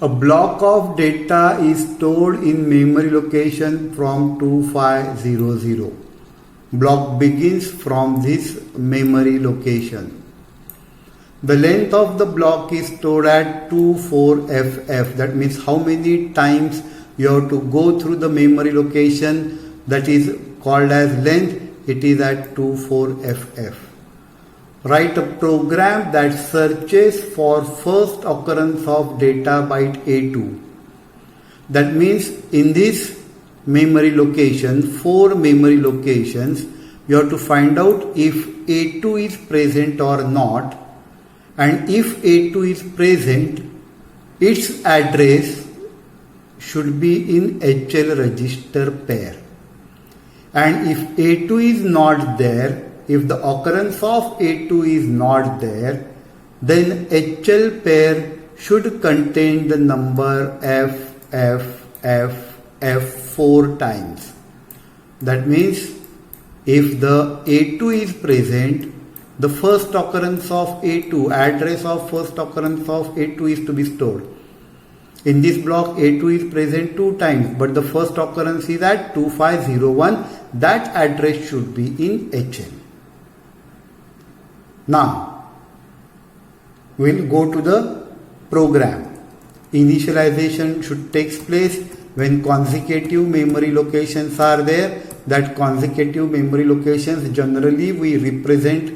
A block of data is stored in memory location from 2500. Block begins from this memory location. The length of the block is stored at 24FF. That means how many times you have to go through the memory location, that is called as length. It is at 24FF. Write a program that searches for first occurrence of data byte A2. That means in this memory location, 4 memory locations, you have to find out if A2 is present or not, and if A2 is present, its address should be in HL register pair. And if A2 is not there, if the occurrence of A2 is not there, then HL pair should contain the number F 4 times. That means if the A2 is present, the first occurrence of A2, address of first occurrence of A2 is to be stored. In this block, A2 is present 2 times, but the first occurrence is at 2501. That address should be in HL. Now, we'll go to the program. Initialization should take place when consecutive memory locations are there. That consecutive memory locations generally we represent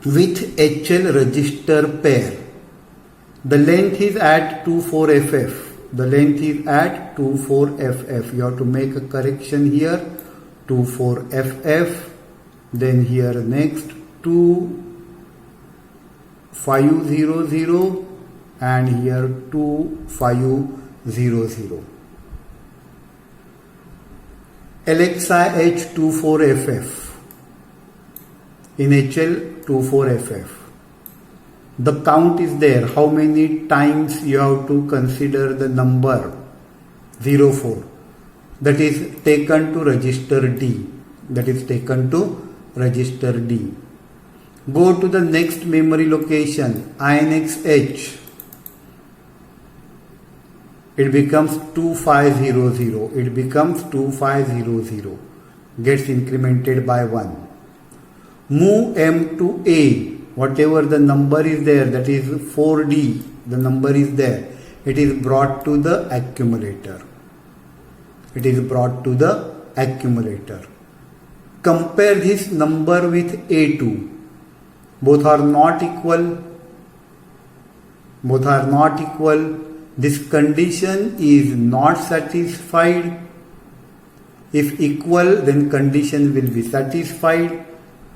with HL register pair. The length is at 24FF. The length is at 24FF. You have to make a correction here. 24FF. Then here next 2500 and here 2500. LXI H24FF. In HL 24FF. The count is there. How many times you have to consider the number 04. That is taken to register D. That is taken to register D. Go to the next memory location, INXH. It becomes 2500. It becomes 2500. Gets incremented by 1. Move M to A. Whatever the number is there, that is 4D. The number is there. It is brought to the accumulator. It is brought to the accumulator. Compare this number with A2. Both are not equal. Both are not equal. This condition is not satisfied. If equal, then condition will be satisfied.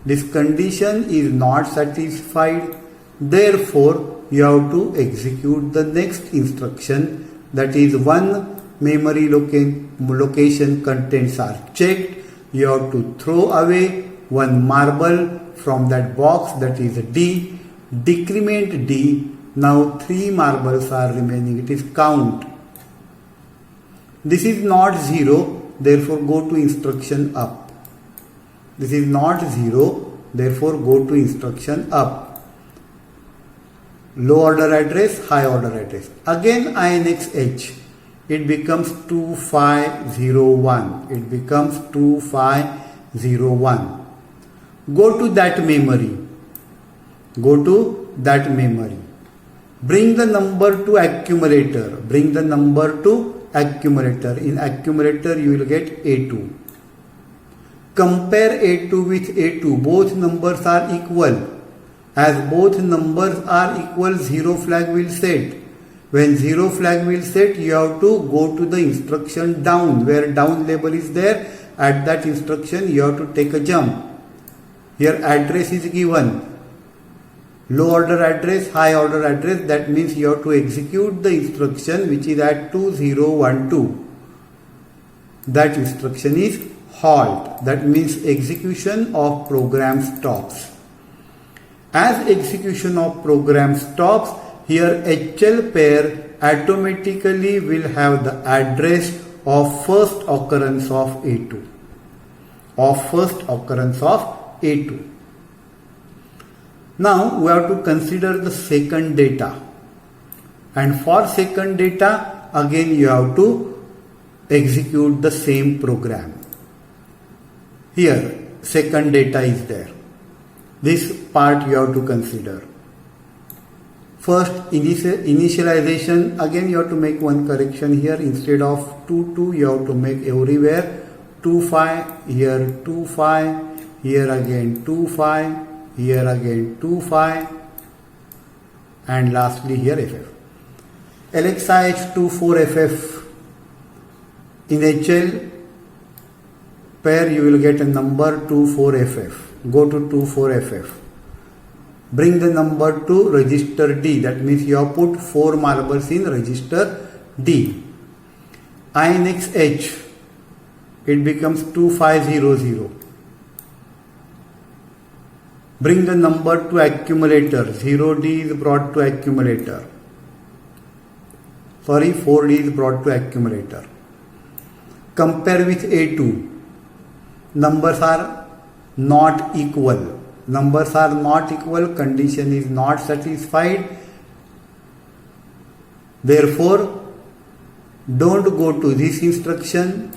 This condition is not satisfied. Therefore, you have to execute the next instruction. That is, one memory location contents are checked. You have to throw away one marble from that box, that is D. Decrement D. Now 3 marbles are remaining. It is count. This is not 0. Therefore, go to instruction up. This is not 0. Therefore, go to instruction up. Low order address, high order address. Again INXH. It becomes 2501. It becomes 2501. Go to that memory. Go to that memory. Bring the number to accumulator. Bring the number to accumulator. In accumulator, you will get A2. Compare A2 with A2. Both numbers are equal. As both numbers are equal, 0 flag will set. When 0 flag will set, you have to go to the instruction down. Where down label is there, at that instruction you have to take a jump. Here address is given. Low order address, high order address. That means you have to execute the instruction which is at 2012. That instruction is halt. That means execution of program stops. As execution of program stops, here HL pair automatically will have the address of first occurrence of A2. Of first occurrence of A2. Now we have to consider the second data. And for second data, again you have to execute the same program. Here, second data is there. This part you have to consider. First, initialization, again you have to make one correction here. Instead of 2 you have to make everywhere 2 here 2 here again 2 here again 2 and lastly here FF. Alexa H24FF. In HL pair you will get a number 24FF. Go to 24FF. Bring the number to register D. That means you have put 4 marbles in register D. INX H. It becomes 2500. Bring the number to accumulator. 0D is brought to accumulator. 4D is brought to accumulator. Compare with A2. Numbers are not equal. Numbers are not equal. Condition is not satisfied. Therefore, don't go to this instruction.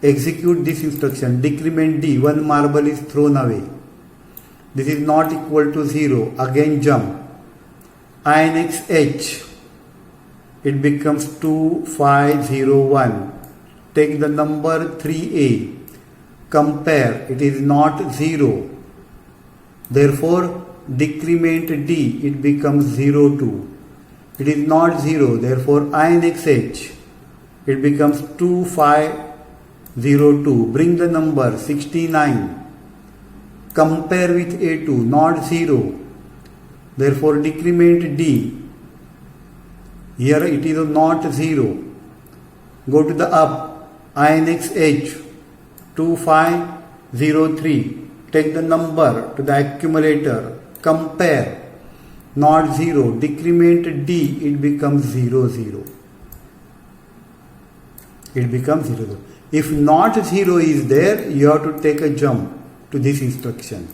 Execute this instruction. Decrement D. 1 marble is thrown away. This is not equal to 0. Again jump. INX H. It becomes 2501. Take the number 3A. Compare. It is not 0. Therefore, decrement D. It becomes 02. It is not 0. Therefore, INX H. It becomes 2502. Bring the number 69. Compare with A2. Not 0. Therefore, decrement D. Here it is not 0. Go to the up. INX H. 2503. Take the number to the accumulator. Compare. Not 0. Decrement D. It becomes 00. It becomes 00. If not 0 is there, you have to take a jump to this instruction.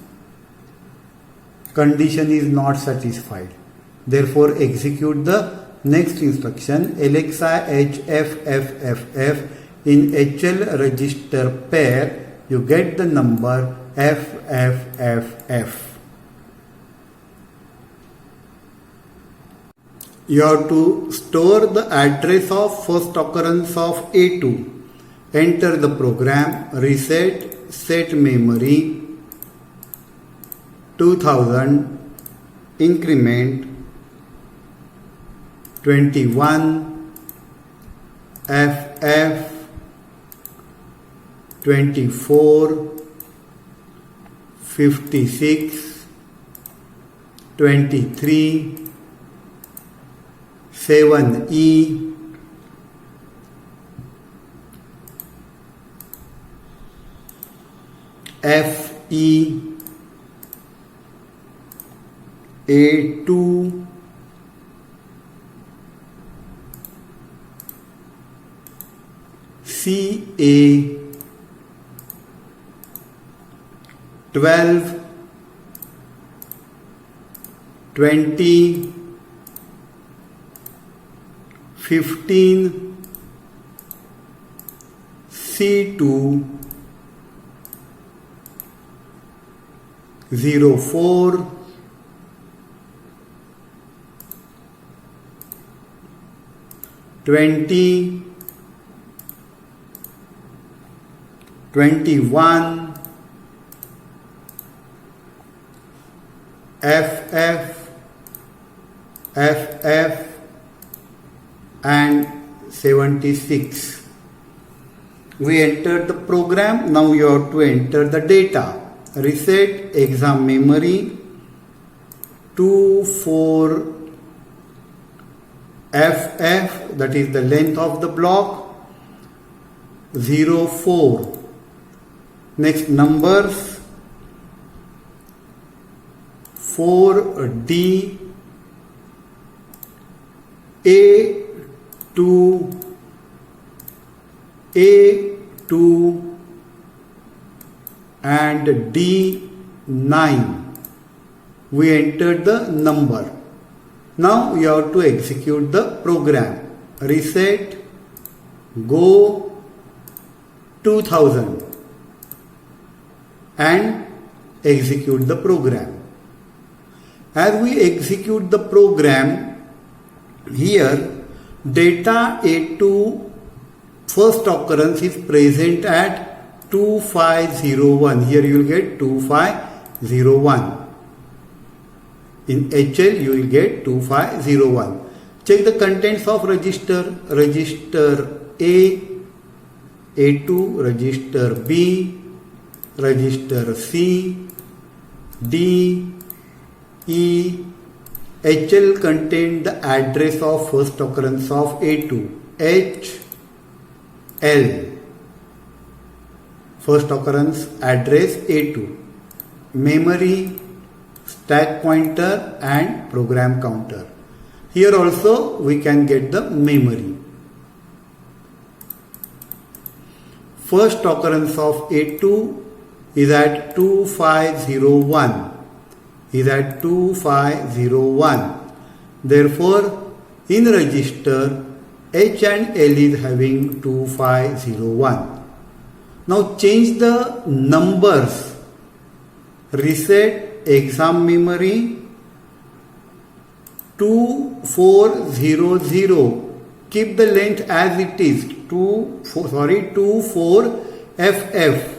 Condition is not satisfied. Therefore, execute the next instruction. Alexa HFFFF. In HL register pair, you get the number FFFF. You have to store the address of first occurrence of A2. Enter the program. Reset. Set memory 2000. Increment 21. FF 24. 56. 23. 7E. FE. A2. CA. 12. 20. 15. C2. 04. 20. 21. FF. FF and 76. We entered the program. Now you have to enter the data. Reset exam memory 24 FF, that is the length of the block, 04. Next numbers 4D A2 and D9. We entered the number. Now you have to execute the program. Reset, go 2000 and execute the program. As we execute the program, here data A2 first occurrence is present at 2501. Here you will get 2501. In HL you will get 2501. Check the contents of register. Register A, A2, register B, register C, D, E. HL contain the address of first occurrence of A2. H, L. First occurrence address A2. Memory, stack pointer and program counter. Here also we can get the memory. First occurrence of A2 is at 2501. Therefore, in register H and L is having 2501. Now change the numbers. Reset exam memory 2400. Keep the length as it is 24FF.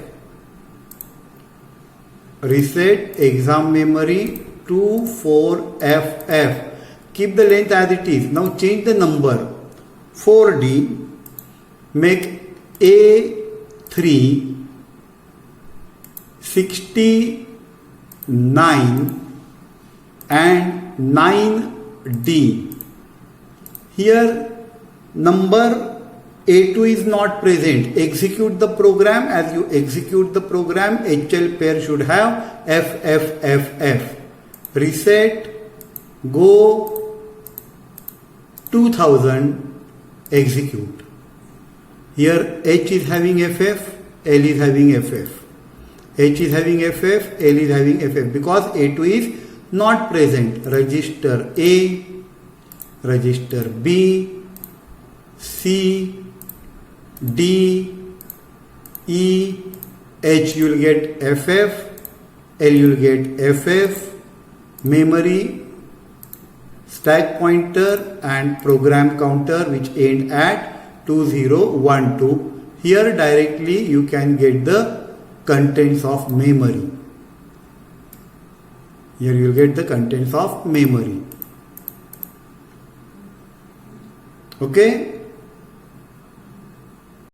Reset exam memory 24FF. Keep the length as it is. Now change the number 4D. Make A3 69 and 9D. Here number A2 is not present. Execute the program. As you execute the program, HL pair should have FFFF. Reset, go 2000, execute. Here H is having FF, L is having FF. H is having FF, L is having FF because A2 is not present. Register A, register B, C, D, E, H you will get FF, L you will get FF, memory, stack pointer and program counter which end at 2012. Here directly you can get the contents of memory. Here you will get the contents of memory. Okay.